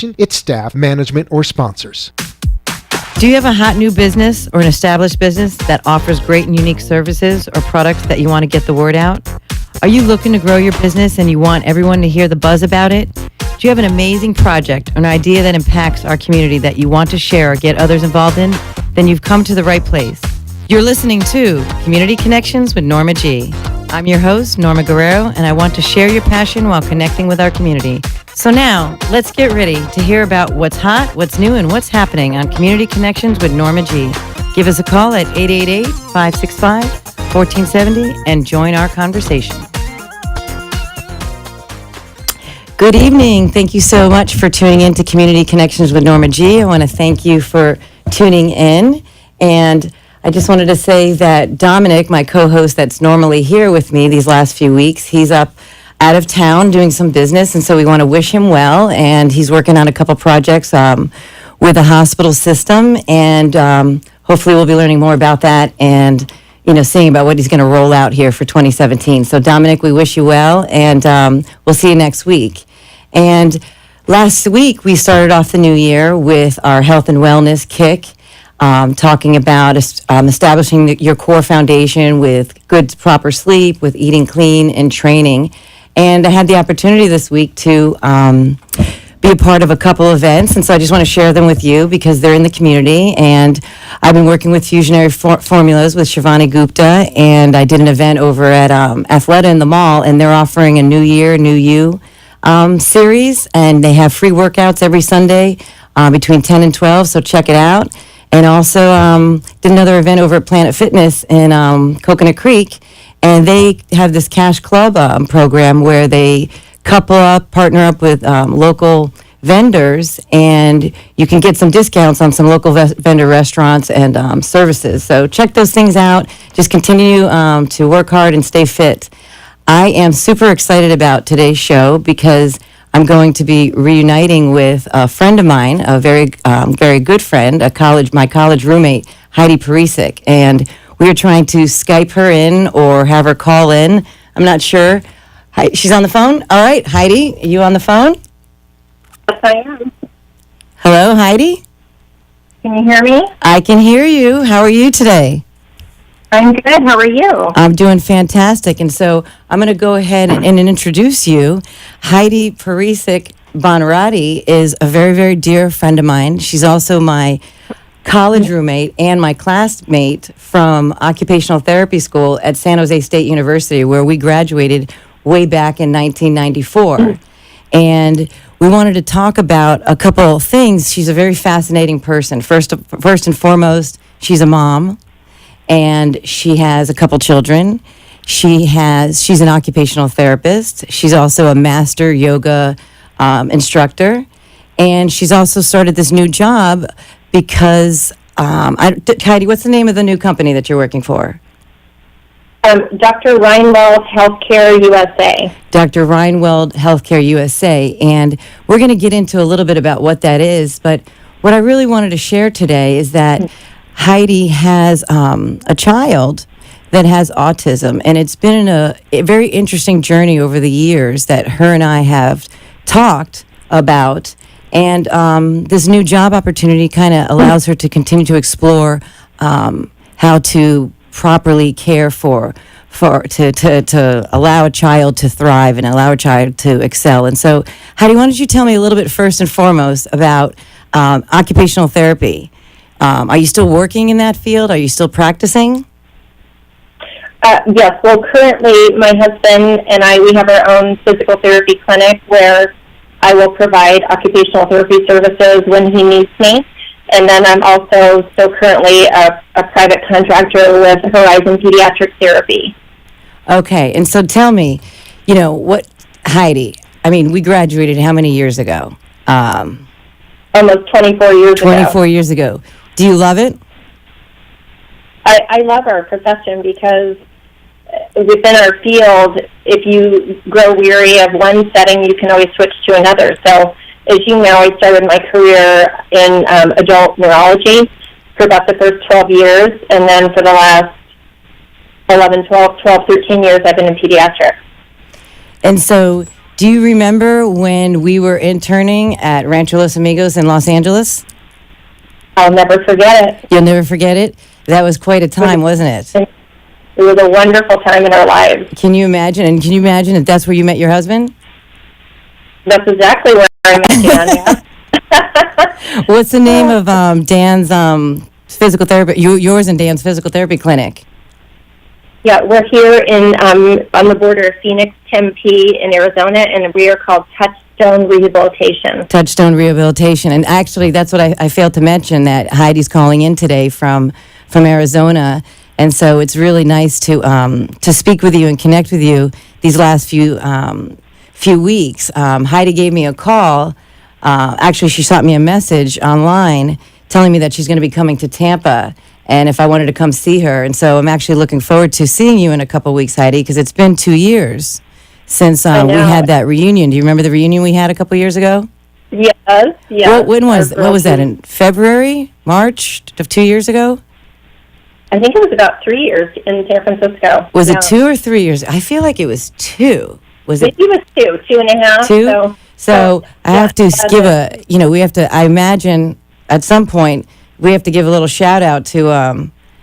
organization, its staff, management, or sponsors. Do you have a hot new business or an established business that offers great and unique services or products that you want to get the word out? Are you looking to grow your business and you want everyone to hear the buzz about it? Do you have an amazing project or an idea that impacts our community that you want to share or get others involved in? Then you've come to the right place. You're listening to Community Connections with Norma G. I'm your host, Norma Guerrero, and I want to share your passion while connecting with our community. So now, let's get ready to hear about what's hot, what's new, and what's happening on Community Connections with Norma G. Give us a call at 888-565-1470 and join our conversation. Good evening. Thank you so much for tuning in to Community Connections with Norma G. I want to thank you for tuning in. And I just wanted to say that Dominic, my co-host that's normally here with me these last few weeks, he's up out of town doing some business, and so we want to wish him well. And he's working on a couple projects with the hospital system, and hopefully we'll be learning more about that and, seeing about what he's going to roll out here for 2017. So Dominic, we wish you well, and we'll see you next week. And last week we started off the new year with our health and wellness kick, talking about establishing your core foundation with good, proper sleep, with eating clean and training. And I had the opportunity this week to be a part of a couple events, and so I just want to share them with you because they're in the community. And I've been working with Fusionary Formulas with Shivani Gupta, and I did an event over at Athleta in the mall, and they're offering a New Year, New You series, and they have free workouts every Sunday between 10 and 12, so check it out. And also did another event over at Planet Fitness in Coconut Creek, and they have this Cash Club program where they couple up, partner up with local vendors, and you can get some discounts on some local vendor restaurants and services. So check those things out. Just continue to work hard and stay fit. I am super excited about today's show because I'm going to be reuniting with a friend of mine, a very good friend, my college roommate, Heidi Perisic, and we are trying to Skype her in or have her call in. I'm not sure. Hi, she's on the phone? All right, Heidi, are you on the phone? Yes, I am. Hello, Heidi? Can you hear me? I can hear you. How are you today? I'm good. How are you? I'm doing fantastic. And so I'm going to go ahead and introduce you. Heidi Perisic Bonarati is a very, very dear friend of mine. She's also my college roommate and my classmate from occupational therapy school at San Jose State University, where we graduated way back in 1994. And we wanted to talk about a couple of things. She's a very fascinating person. First and foremost, she's a mom. And she has a couple children. She's an occupational therapist. She's also a master yoga instructor. And she's also started this new job because, Heidi, what's the name of the new company that you're working for? Dr. Reinwald Healthcare USA. Dr. Reinwald Healthcare USA. And we're going to get into a little bit about what that is. But what I really wanted to share today is that Heidi has a child that has autism, and it's been a very interesting journey over the years that her and I have talked about, and this new job opportunity kind of allows her to continue to explore how to properly care to allow a child to thrive and allow a child to excel. And so, Heidi, why don't you tell me a little bit first and foremost about occupational therapy? Are you still working in that field? Are you still practicing? Yes. Well, currently my husband and we have our own physical therapy clinic where I will provide occupational therapy services when he needs me. And then I'm also currently a private contractor with Horizon Pediatric Therapy. Okay. And so tell me, Heidi, we graduated how many years ago? Almost 24 years ago. 24 years ago. Do you love it? I love our profession because within our field, if you grow weary of one setting, you can always switch to another. So, as you know, I started my career in adult neurology for about the first 12 years, and then for the last 13 years, I've been in pediatrics. And so Do you remember when we were interning at Rancho Los Amigos in Los Angeles? I'll never forget it. You'll never forget it? That was quite a time, wasn't it? It was a wonderful time in our lives. Can you imagine? And can you imagine that that's where you met your husband? That's exactly where I met Jan, yeah. What's the name of Dan's physical therapy, yours and Dan's physical therapy clinic? Yeah, we're here on the border of Phoenix, Tempe, in Arizona, and we are called Touchstone Rehabilitation. Touchstone Rehabilitation. And actually, that's what I failed to mention, that Heidi's calling in today from Arizona. And so it's really nice to speak with you and connect with you these last few weeks. Heidi gave me a call. Actually, she shot me a message online telling me that she's going to be coming to Tampa and if I wanted to come see her. And so I'm actually looking forward to seeing you in a couple weeks, Heidi, because it's been 2 years since we had that reunion. Do you remember the reunion we had a couple years ago? Yes, yes. What was that, in February, March of 2 years ago? I think it was about 3 years in San Francisco. Was it 2 or 3 years? I feel like it was 2. Was it? Maybe it was 2.5. 2? So I have to give we have to, I imagine at some point, we have to give a little shout out to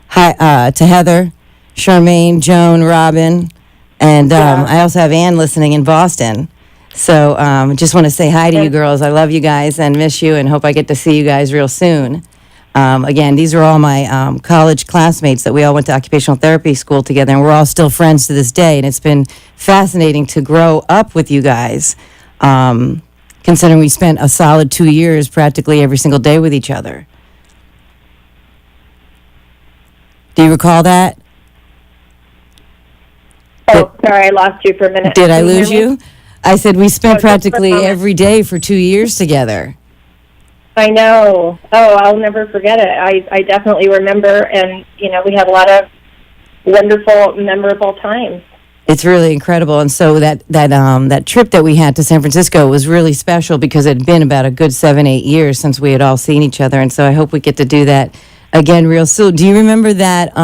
Heather, Charmaine, Joan, Robin, and I also have Ann listening in Boston. So just want to say hi to you girls. I love you guys and miss you and hope I get to see you guys real soon. Again, these are all my college classmates that we all went to occupational therapy school together, and we're all still friends to this day. And it's been fascinating to grow up with you guys, considering we spent a solid 2 years practically every single day with each other. Do you recall that? Oh, sorry, I lost you for a minute. Did I Can you lose hear me? you? I said we spent just practically for a moment. every day for 2 years together. I know. Oh, I'll never forget it. I definitely remember, and, we had a lot of wonderful, memorable times. It's really incredible. And so that trip that we had to San Francisco was really special because it had been about a good 7-8 years since we had all seen each other. And so I hope we get to do that again real soon. Do you remember that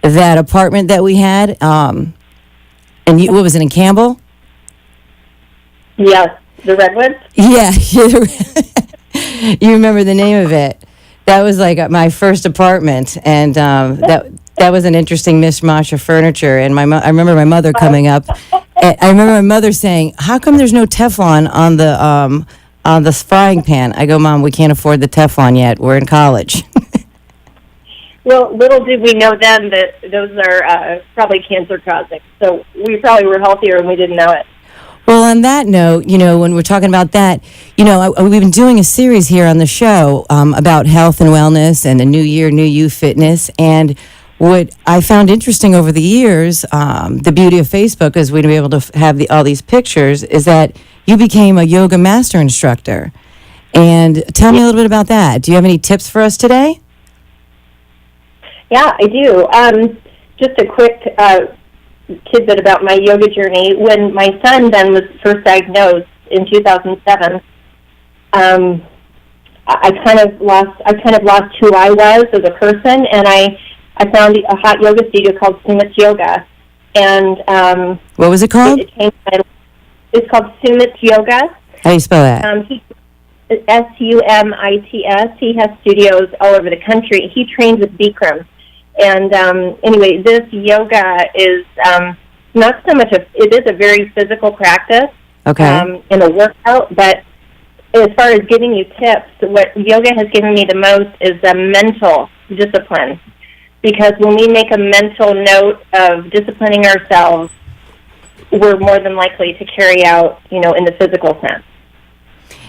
that apartment that we had? And what was it, in Campbell? Yes, the Redwoods? Yeah. You remember the name of it. That was like my first apartment, and that was an interesting mishmash of furniture. And I remember my mother coming up. And I remember my mother saying, "How come there's no Teflon on the frying pan?" I go, "Mom, we can't afford the Teflon yet. We're in college." Well, little did we know then that those are probably cancer-causing. So we probably were healthier and we didn't know it. Well, on that note, when we're talking about that, we've been doing a series here on the show about health and wellness and the New Year, New You fitness. And what I found interesting over the years, the beauty of Facebook is we'd be able to have all these pictures, is that you became a yoga master instructor. And tell me a little bit about that. Do you have any tips for us today? Yeah, I do. Just a quick tidbit about my yoga journey. When my son then was first diagnosed in 2007, I kind of lost who I was as a person, and I found a hot yoga studio called Sumit Yoga, and what was it called? It's called Sumit Yoga. How do you spell that? Sumits. He has studios all over the country. He trains with Bikram. And anyway, this yoga is not so much it is a very physical practice, in a workout, but as far as giving you tips, what yoga has given me the most is the mental discipline. Because when we make a mental note of disciplining ourselves, we're more than likely to carry out, in the physical sense.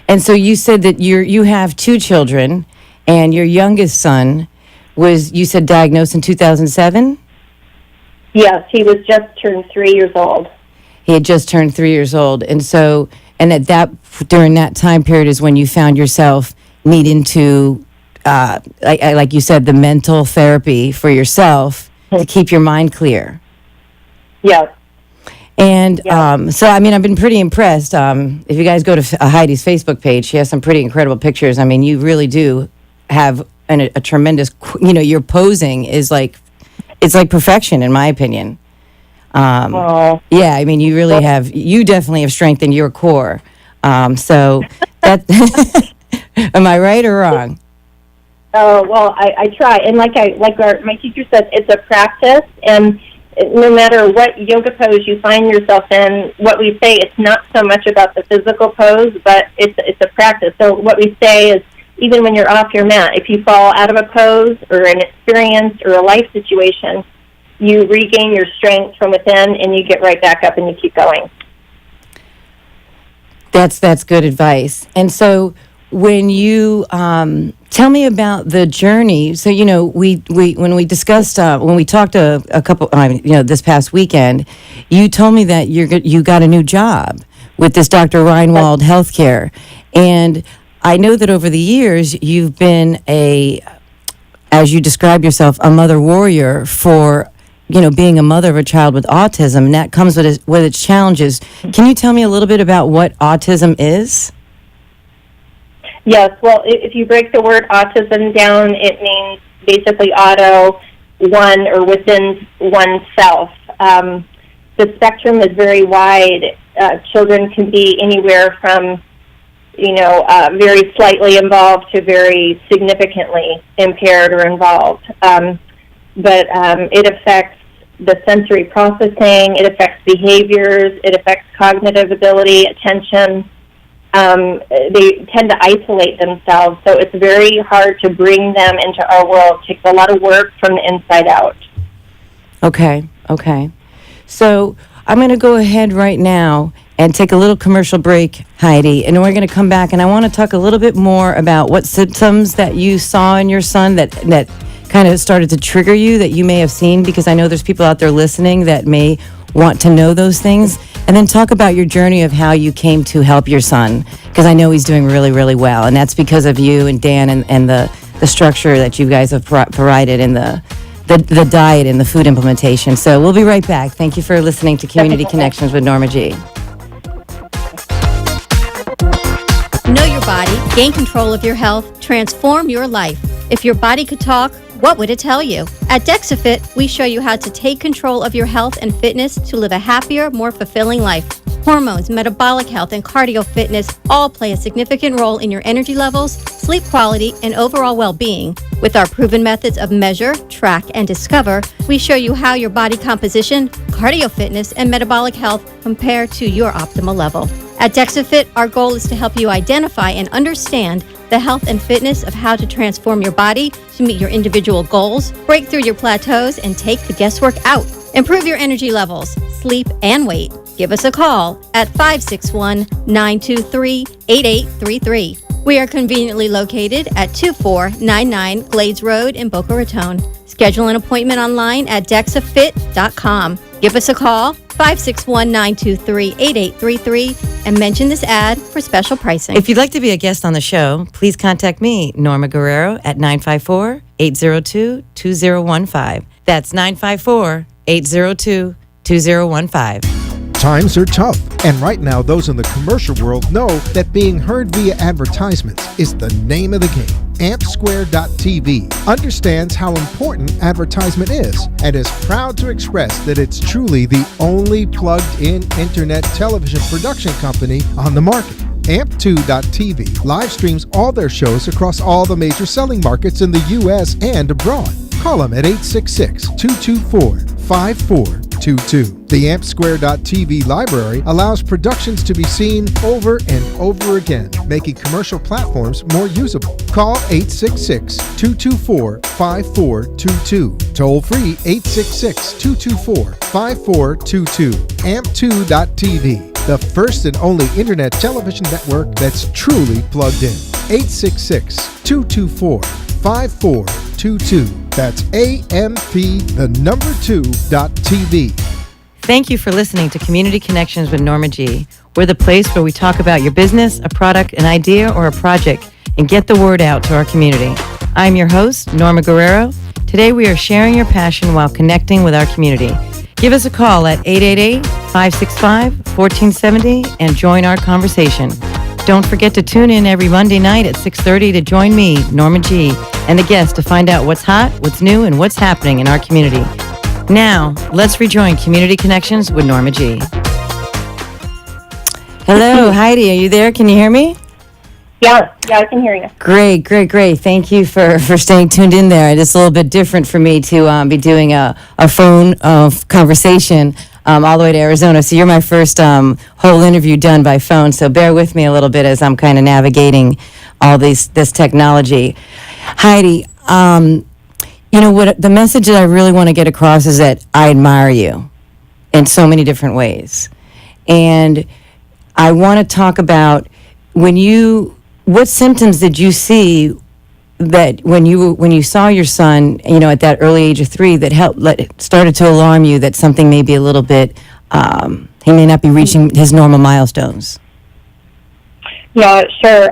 And so you said that you have 2 children, and your youngest son was, you said, diagnosed in 2007? Yes, he was just turned 3 years old. He had just turned 3 years old. And so, during that time period is when you found yourself needing to, like you said, the mental therapy for yourself to keep your mind clear. Yes. And so, I've been pretty impressed. If you guys go to Heidi's Facebook page, she has some pretty incredible pictures. You really do have a tremendous, your posing is it's like perfection, in my opinion. Yeah, I mean, you definitely have strengthened your core. So that, am I right or wrong? Oh, well, I try. And my teacher said, it's a practice. And no matter what yoga pose you find yourself in, what we say, it's not so much about the physical pose, but it's a practice. So what we say is, even when you're off your mat, if you fall out of a pose or an experience or a life situation, you regain your strength from within and you get right back up and you keep going. That's good advice. And so when you tell me about the journey, so we when we discussed when we talked a couple this past weekend, you told me that you got a new job with this Dr. Reinwald Healthcare, and I know that over the years you've been as you describe yourself, a mother warrior for being a mother of a child with autism, and that comes with its challenges. Can you tell me a little bit about what autism is? Yes, well, if you break the word autism down, it means basically auto, one, or within oneself. The spectrum is very wide. Children can be anywhere from, very slightly involved to very significantly impaired or involved. But it affects the sensory processing, it affects behaviors, it affects cognitive ability, attention. They tend to isolate themselves, so it's very hard to bring them into our world. It takes a lot of work from the inside out. Okay. So I'm going to go ahead right now and take a little commercial break, Heidi, and we're going to come back, and I want to talk a little bit more about what symptoms that you saw in your son that kind of started to trigger you, that you may have seen, because I know there's people out there listening that may want to know those things, and then talk about your journey of how you came to help your son, because I know he's doing really, really well, and that's because of you and Dan and the structure that you guys have provided in the diet and the food implementation. So we'll be right back. Thank you for listening to Community Connections with Norma G. Know your body, gain control of your health, transform your life. If your body could talk, what would it tell you? At DexaFit, we show you how to take control of your health and fitness to live a happier, more fulfilling life. Hormones, metabolic health, and cardio fitness all play a significant role in your energy levels, sleep quality, and overall well-being. With our proven methods of measure, track, and discover, we show you how your body composition, cardio fitness, and metabolic health compare to your optimal level. At DexaFit, our goal is to help you identify and understand the health and fitness of how to transform your body to meet your individual goals, break through your plateaus, and take the guesswork out. Improve your energy levels, sleep, and weight. Give us a call at 561-923-8833. We are conveniently located at 2499 Glades Road in Boca Raton. Schedule an appointment online at DexaFit.com. Give us a call, 561-923-8833, and mention this ad for special pricing. If you'd like to be a guest on the show, please contact me, Norma Guerrero, at 954-802-2015. That's 954-802-2015. Times are tough, and right now those in the commercial world know that being heard via advertisements is the name of the game. AmpSquare.tv understands how important advertisement is and is proud to express that it's truly the only plugged-in internet television production company on the market. Amp2.tv live streams all their shows across all the major selling markets in the U.S. and abroad. Call them at 866-224-5422. The AmpSquare.tv library allows productions to be seen over and over again, making commercial platforms more usable. Call 866-224-5422. Toll free 866-224-5422. Amp2.tv, the first and only internet television network that's truly plugged in. 866-224-5422. That's AMP2.TV. Thank you for listening to Community Connections with Norma G. We're the place where we talk about your business, a product, an idea, or a project, and get the word out to our community. I'm your host, Norma Guerrero. Today we are sharing your passion while connecting with our community. Give us a call at 888-565-1470 and join our conversation. Don't forget to tune in every Monday night at 6:30 to join me, Norma G, and the guests to find out what's hot, what's new, and what's happening in our community. Now, let's rejoin Community Connections with Norma G. Hello, Heidi, are you there? Can you hear me? Yeah, I can hear you. Great. Thank you for staying tuned in there. It's a little bit different for me to be doing a phone conversation all the way to Arizona. So you're my first whole interview done by phone. So bear with me a little bit as I'm kind of navigating all this technology. Heidi, what the message that I really want to get across is that I admire you in so many different ways. And I want to talk about what symptoms did you see that when you saw your son, at that early age of 3 that started to alarm you that something may be a little bit, he may not be reaching his normal milestones? Yeah, sure.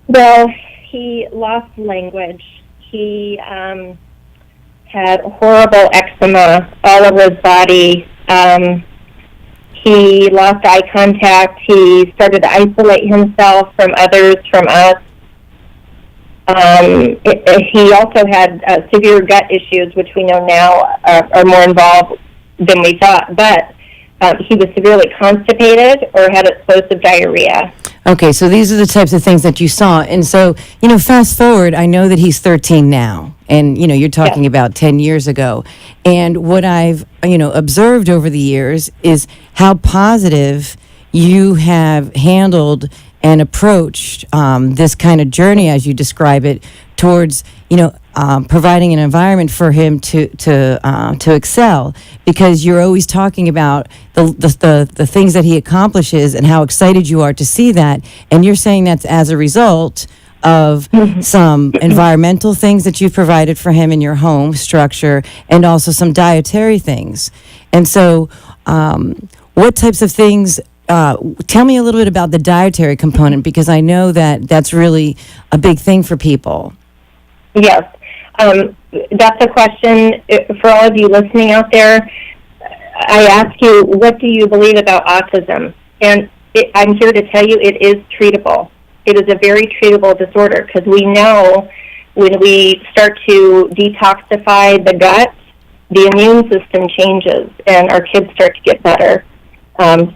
Well, he lost language. He had horrible eczema all over his body. He lost eye contact. He started to isolate himself from others, from us. He also had severe gut issues, which we know now are more involved than we thought. But he was severely constipated or had explosive diarrhea. Okay, so these are the types of things that you saw. And so, fast forward, I know that he's 13 now. And, you're talking about 10 years ago. And what I've, observed over the years is how positive you have handled and approached this kind of journey, as you describe it, towards, providing an environment for him to excel, because you're always talking about the things that he accomplishes and how excited you are to see that. And you're saying that's as a result of some environmental things that you've provided for him in your home structure, and also some dietary things. And so, what types of things? Tell me a little bit about the dietary component, because I know that that's really a big thing for people. Yes. That's a question for all of you listening out there. I ask you, what do you believe about autism? And I'm here to tell you it is treatable. It is a very treatable disorder, because we know when we start to detoxify the gut, the immune system changes and our kids start to get better.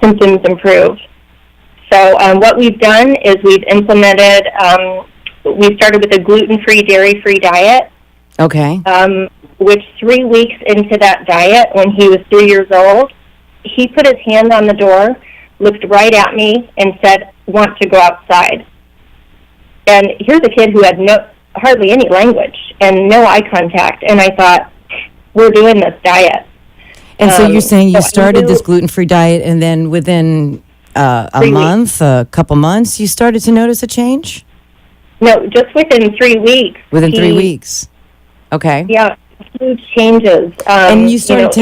Symptoms improve. So what we've done is we've implemented, we started with a gluten-free, dairy-free diet. Okay. Which 3 weeks into that diet, when he was 3 years old, he put his hand on the door, looked right at me, and said, "Want to go outside?" And here's a kid who had hardly any language and no eye contact. And I thought, we're doing this diet. And so you're saying you started this gluten-free diet, and then within a couple months, you started to notice a change? No, just within 3 weeks. Within 3 weeks. Okay. Yeah, huge changes. And you started to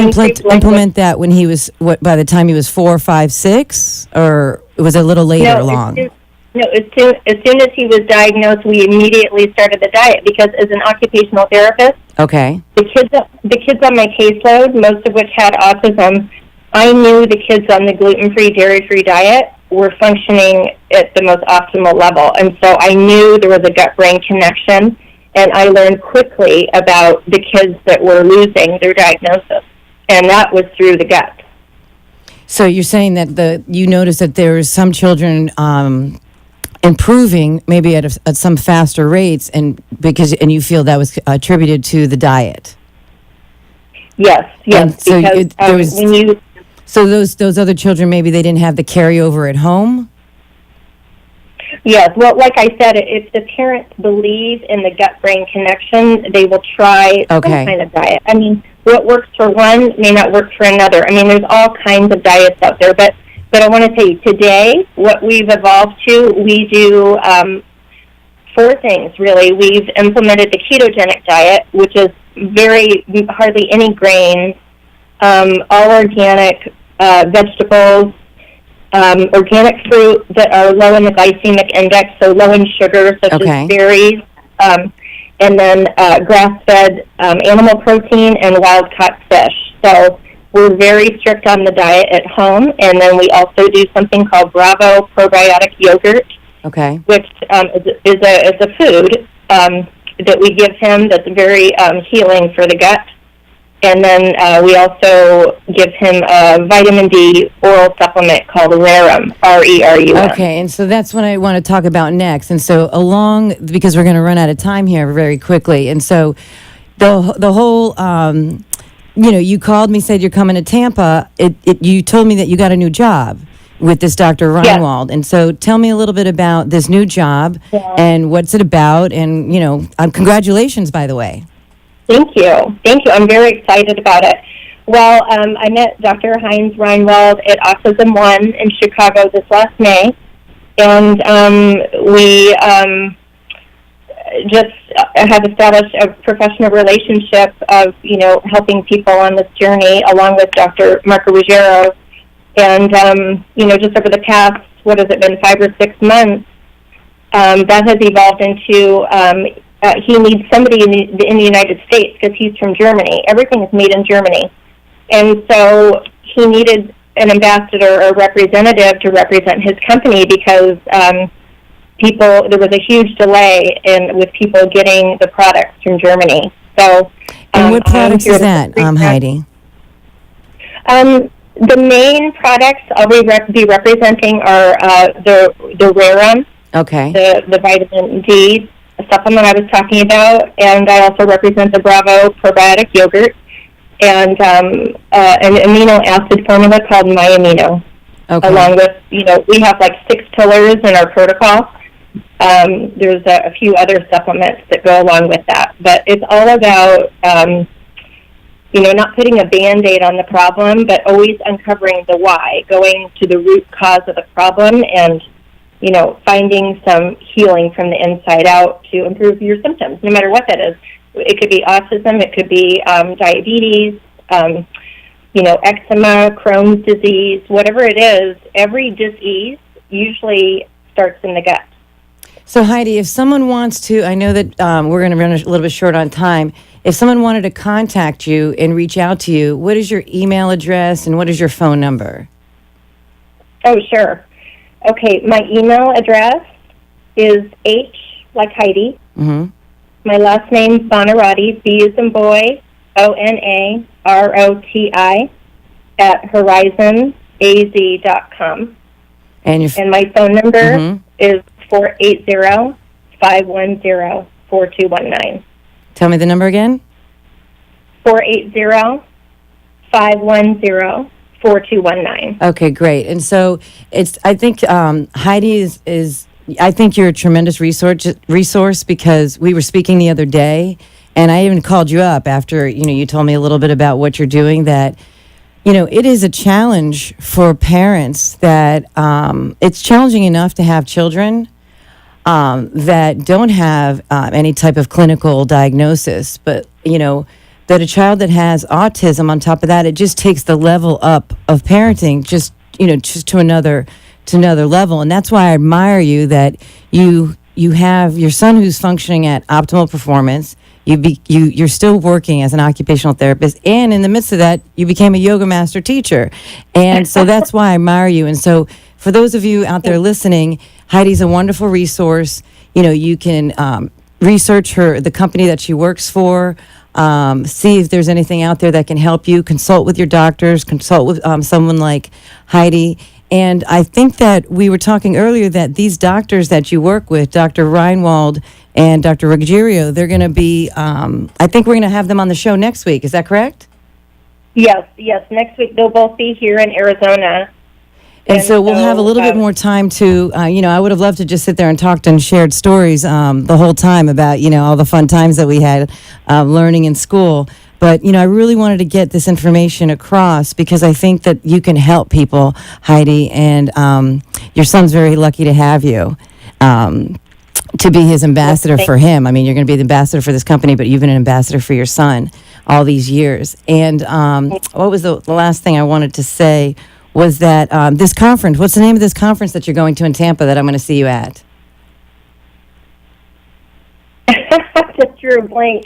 implement that when he was, by the time he was 4, 5, 6? Or it was a little later along? As soon as he was diagnosed, we immediately started the diet, because as an occupational therapist, okay, the kids on my caseload, most of which had autism, I knew the kids on the gluten-free, dairy-free diet were functioning at the most optimal level. And so I knew there was a gut-brain connection, and I learned quickly about the kids that were losing their diagnosis, and that was through the gut. So you're saying that you noticed that there were some children improving maybe at some faster rates, and you feel that was attributed to the diet. Yes, so because so those other children, maybe they didn't have the carryover at home. Yes, well, like I said, if the parents believe in the gut-brain connection, they will try some kind of diet. I mean, what works for one may not work for another. I mean, there's all kinds of diets out there, but I want to tell you, today, what we've evolved to, we do 4 things, really. We've implemented the ketogenic diet, which is hardly any grains, all organic vegetables, organic fruit that are low in the glycemic index, so low in sugar, such as berries, and then grass-fed animal protein and wild-caught fish. So we're very strict on the diet at home, and then we also do something called Bravo probiotic yogurt, which is a food that we give him that's very healing for the gut. And then we also give him a vitamin D oral supplement called Rerum, R-E-R-U-M. Okay, and so that's what I want to talk about next. And so because we're going to run out of time here very quickly. And so the whole, you called me, said you're coming to Tampa. You told me that you got a new job with this Dr. Reinwald. And so tell me a little bit about this new job and what's it about. And, congratulations, by the way. Thank you. I'm very excited about it. Well, I met Dr. Heinz Reinwald at Autism One in Chicago this last May, and we just have established a professional relationship of, helping people on this journey along with Dr. Marco Ruggiero. And, just over the past, 5 or 6 months, that has evolved into he needs somebody in the United States because he's from Germany. Everything is made in Germany. And so he needed an ambassador or representative to represent his company because there was a huge delay with people getting the products from Germany. So, and what products is that, Heidi? The main products I'll be representing are the Rerum, okay, the vitamin D supplement I was talking about, and I also represent the Bravo probiotic yogurt and an amino acid formula called MyAmino. Okay. Along with, we have like 6 pillars in our protocol. There's a few other supplements that go along with that, but it's all about not putting a Band-Aid on the problem, but always uncovering the why, going to the root cause of the problem and, finding some healing from the inside out to improve your symptoms, no matter what that is. It could be autism, it could be diabetes, eczema, Crohn's disease, whatever it is. Every disease usually starts in the gut. So Heidi, if someone wants to, I know that we're going to run a little bit short on time. If someone wanted to contact you and reach out to you, what is your email address and what is your phone number? Oh, sure. Okay, my email address is H, like Heidi. Mm-hmm. My last name, Bonarati, B as in boy, ONAROTI, at horizonaz.com. And my phone number is 480-510-4219. Tell me the number again. 480-510-4219. Okay, great. And so I think Heidi is I think you're a tremendous resource because we were speaking the other day, and I even called you up after, you told me a little bit about what you're doing, that, it is a challenge for parents that it's challenging enough to have children that don't have any type of clinical diagnosis, but, that a child that has autism on top of that, it just takes the level up of parenting just to another level. And that's why I admire you that you have your son who's functioning at optimal performance. You're still working as an occupational therapist, and in the midst of that, you became a yoga master teacher. And so that's why I admire you. And so for those of you out there listening, Heidi's a wonderful resource. You can research the company that she works for, see if there's anything out there that can help you, consult with your doctors, consult with someone like Heidi. And I think that we were talking earlier that these doctors that you work with, Dr. Reinwald and Dr. Ruggiero, they're going to be, I think we're going to have them on the show next week. Is that correct? Yes. Next week they'll both be here in Arizona. And so we'll have a little bit more time to, I would have loved to just sit there and talked and shared stories the whole time about, all the fun times that we had learning in school. But, I really wanted to get this information across because I think that you can help people, Heidi, and your son's very lucky to have you to be his ambassador for him. I mean, you're going to be the ambassador for this company, but you've been an ambassador for your son all these years. And what was the last thing I wanted to say was that this conference, what's the name of this conference that you're going to in Tampa that I'm going to see you at? Just drew a blank.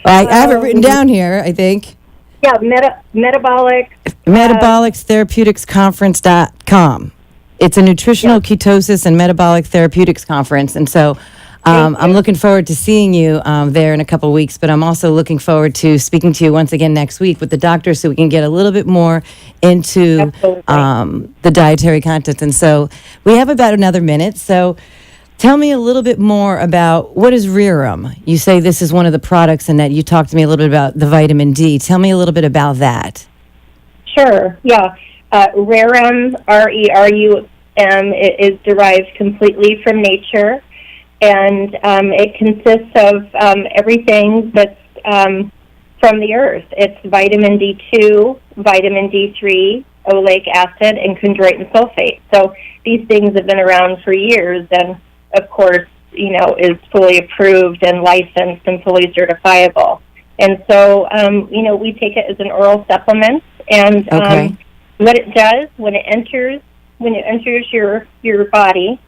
I have it written down here, I think. Yeah, metabolicstherapeuticsconference.com. It's a nutritional ketosis and metabolic therapeutics conference. And so I'm looking forward to seeing you there in a couple of weeks, but I'm also looking forward to speaking to you once again next week with the doctor so we can get a little bit more into the dietary content. And so we have about another minute. So tell me a little bit more about what is Rerum. You say this is one of the products and that you talked to me a little bit about the vitamin D. Tell me a little bit about that. Sure, yeah. Rerum, RERUM, is derived completely from nature, and it consists of everything that's from the earth. It's vitamin D2, vitamin D3, oleic acid, and chondroitin sulfate. So these things have been around for years, and of course, is fully approved and licensed and fully certifiable. And so, we take it as an oral supplement, and what it does when it enters your body,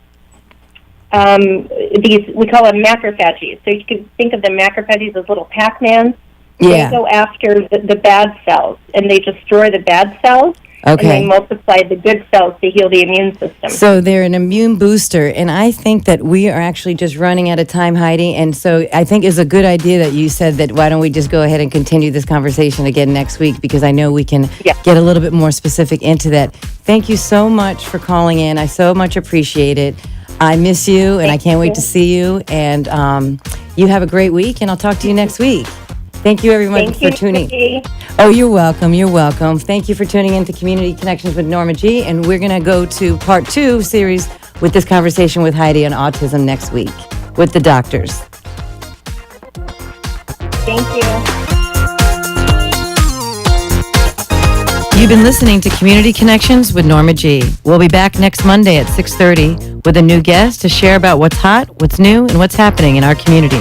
we call them macrophages. So you can think of the macrophages as little Pac-Mans. Yeah. They go after the bad cells, and they destroy the bad cells. And they multiply the good cells to heal the immune system. So they're an immune booster, and I think that we are actually just running out of time, Heidi, and so I think it's a good idea that you said that why don't we just go ahead and continue this conversation again next week, because I know we can get a little bit more specific into that. Thank you so much for calling in. I so much appreciate it. I miss you, and I can't wait to see you, and you have a great week, and I'll talk to you next week. Thank you, everyone, for tuning. Nikki. Oh, you're welcome. You're welcome. Thank you for tuning in to Community Connections with Norma G. And we're going to go to part 2 series with this conversation with Heidi on autism next week with the doctors. Thank you. You've been listening to Community Connections with Norma G. We'll be back next Monday at 6:30 with a new guest to share about what's hot, what's new, and what's happening in our community.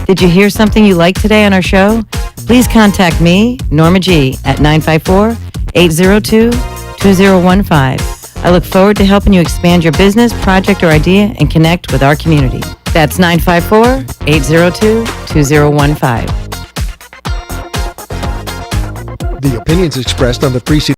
Did you hear something you liked today on our show? Please contact me, Norma G, at 954-802-2015. I look forward to helping you expand your business, project, or idea and connect with our community. That's 954-802-2015. The opinions expressed on the preceding